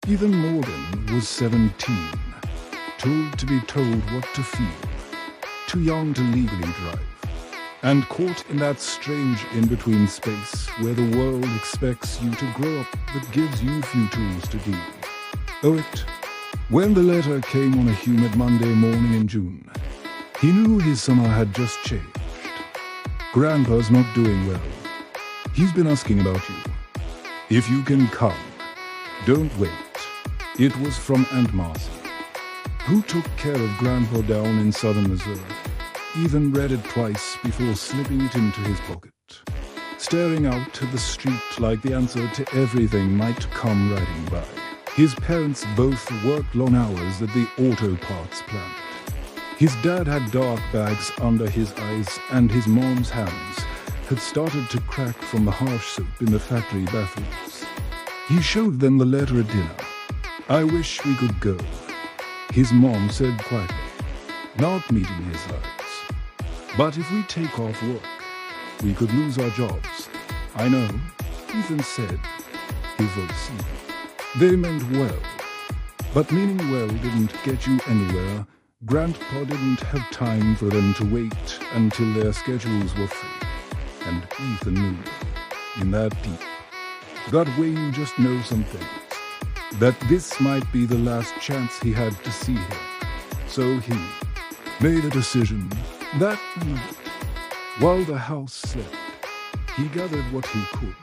Ethan Morgan was 17, told to be told what to feel, too young to legally drive, and caught in that strange in-between space where the world expects you to grow up but gives you few tools to deal. When the letter came on a humid Monday morning in June, he knew his summer had just changed. Grandpa's not doing well. He's been asking about you. If you can come, don't wait. It was from Aunt Marcy, who took care of Grandpa down in southern Missouri. Ethan read it twice before slipping it into his pocket, staring out to the street like the answer to everything might come riding by. His parents both worked long hours at the auto parts plant. His dad had dark bags under his eyes, and his mom's hands had started to crack from the harsh soap in the factory bathrooms. He showed them the letter at dinner. "I wish we could go," his mom said quietly, not meeting his lights. "But if we take off work, we could lose our jobs." "I know," Ethan said, his voice even. They meant well, but meaning well didn't get you anywhere. Grandpa didn't have time for them to wait until their schedules were free. And Ethan knew, in that deep, gut way you just know some things, that this might be the last chance he had to see him. So he made a decision that night. While the house slept, he gathered what he could: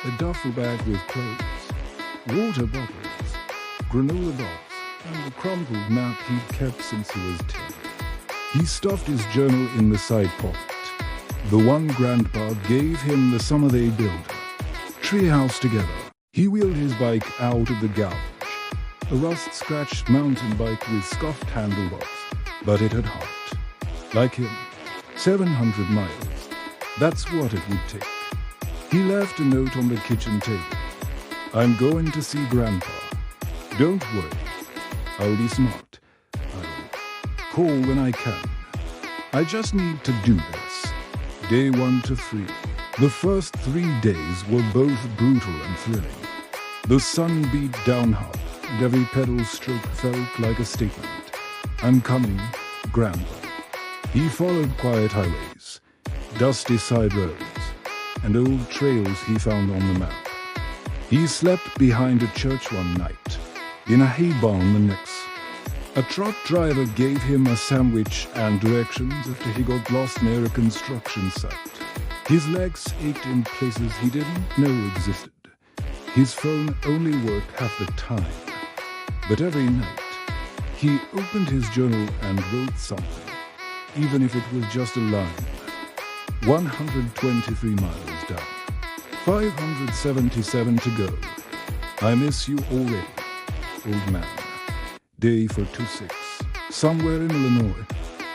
a duffel bag with clothes, water bottles, granola bars, and a crumpled map he'd kept since he was 10. He stuffed his journal in the side pocket, the one Grandpa gave him the summer they built a treehouse together. He wheeled his bike out of the gouge, a rust-scratched mountain bike with scuffed handlebars, but it had heart. Like him, 700 miles, that's what it would take. He left a note on the kitchen table. "I'm going to see Grandpa. Don't worry. I'll be smart. I'll call when I can. I just need to do this." Day 1 to 3. The first 3 days were both brutal and thrilling. The sun beat down hard, and every pedal stroke felt like a statement. "I'm coming, Grandpa." He followed quiet highways, dusty side roads, and old trails he found on the map. He slept behind a church one night, in a hay barn the next. A truck driver gave him a sandwich and directions after he got lost near a construction site. His legs ached in places he didn't know existed. His phone only worked half the time. But every night, he opened his journal and wrote something, even if it was just a line. 123 miles down. 577 to go. I miss you already, old man. Day 426. Somewhere in Illinois,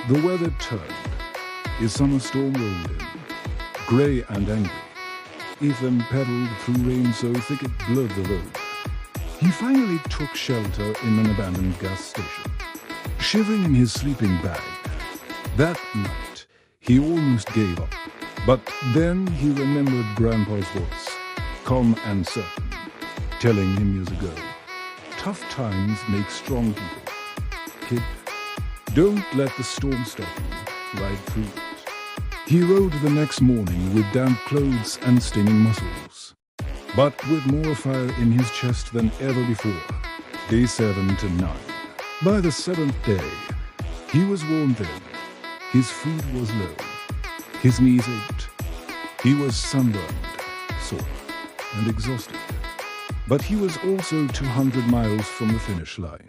the weather turned. A summer storm rolled in, grey and angry. Ethan pedaled through rain so thick it blurred the road. He finally took shelter in an abandoned gas station, shivering in his sleeping bag. That night, he almost gave up. But then he remembered Grandpa's voice, calm and certain, telling him years ago, "Tough times make strong people. Kid, don't let the storm stop you. Ride through it." He rode the next morning with damp clothes and stinging muscles, but with more fire in his chest than ever before. Day 7 to 9. By the 7th day, he was worn thin. His food was low. His knees ached. He was sunburned, sore, and exhausted. But he was also 200 miles from the finish line.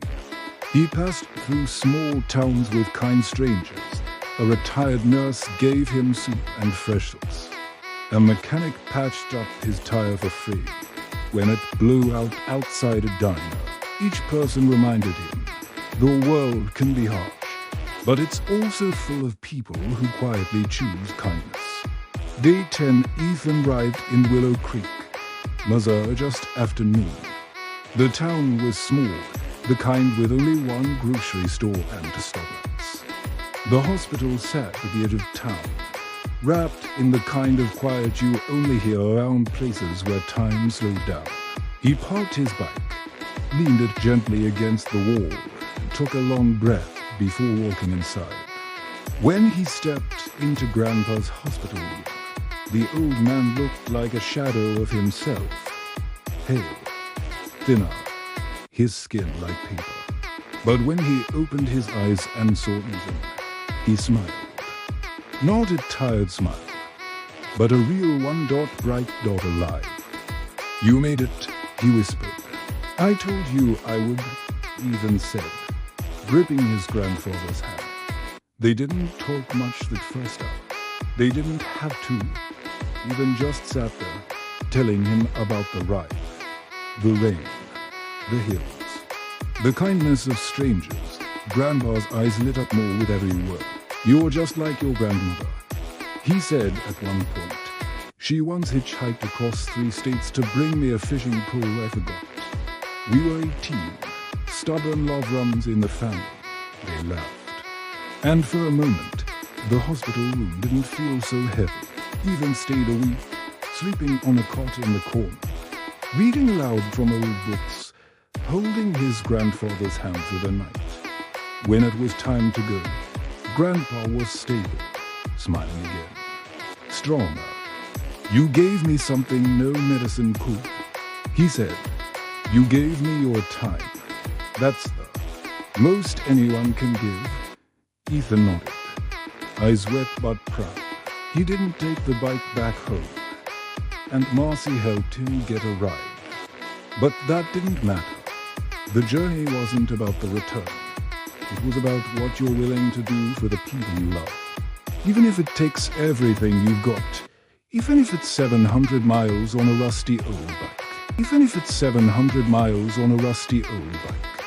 He passed through small towns with kind strangers. A retired nurse gave him soup and fresh sauce. A mechanic patched up his tire for free. When it blew out outside a diner, each person reminded him, the world can be harsh, but it's also full of people who quietly choose kindness. Day 10, Ethan arrived in Willow Creek, Missouri, just after noon. The town was small, the kind with only one grocery store and a Starbucks. The hospital sat at the edge of town, wrapped in the kind of quiet you only hear around places where time slows down. He parked his bike, leaned it gently against the wall, and took a long breath before walking inside. When he stepped into Grandpa's hospital room, the old man looked like a shadow of himself. Pale, thinner, his skin like paper. But when he opened his eyes and saw Ethan, he smiled. Not a tired smile, but a real bright dot alive. "You made it," he whispered. "I told you I would," Ethan said, gripping his grandfather's hand. They didn't talk much that first hour. They didn't have to. Ethan just sat there, telling him about the ride, the rain, the hills, the kindness of strangers. Grandpa's eyes lit up more with every word. "You're just like your grandmother," he said at one point. "She once hitchhiked across 3 states to bring me a fishing pole I forgot. We were 18, stubborn love runs in the family." They laughed. And for a moment, the hospital room didn't feel so heavy. Ethan stayed a week, sleeping on a cot in the corner, reading aloud from old books, holding his grandfather's hand through the night. When it was time to go, Grandpa was stable, smiling again. Stronger. "You gave me something no medicine could," he said. "You gave me your time. That's the most anyone can give." Ethan nodded, eyes wet but proud. He didn't take the bike back home, and Marcy helped him get a ride. But that didn't matter. The journey wasn't about the return. It was about what you're willing to do for the people you love. Even if it takes everything you've got. Even if it's 700 miles on a rusty old bike. Even if it's 700 miles on a rusty old bike.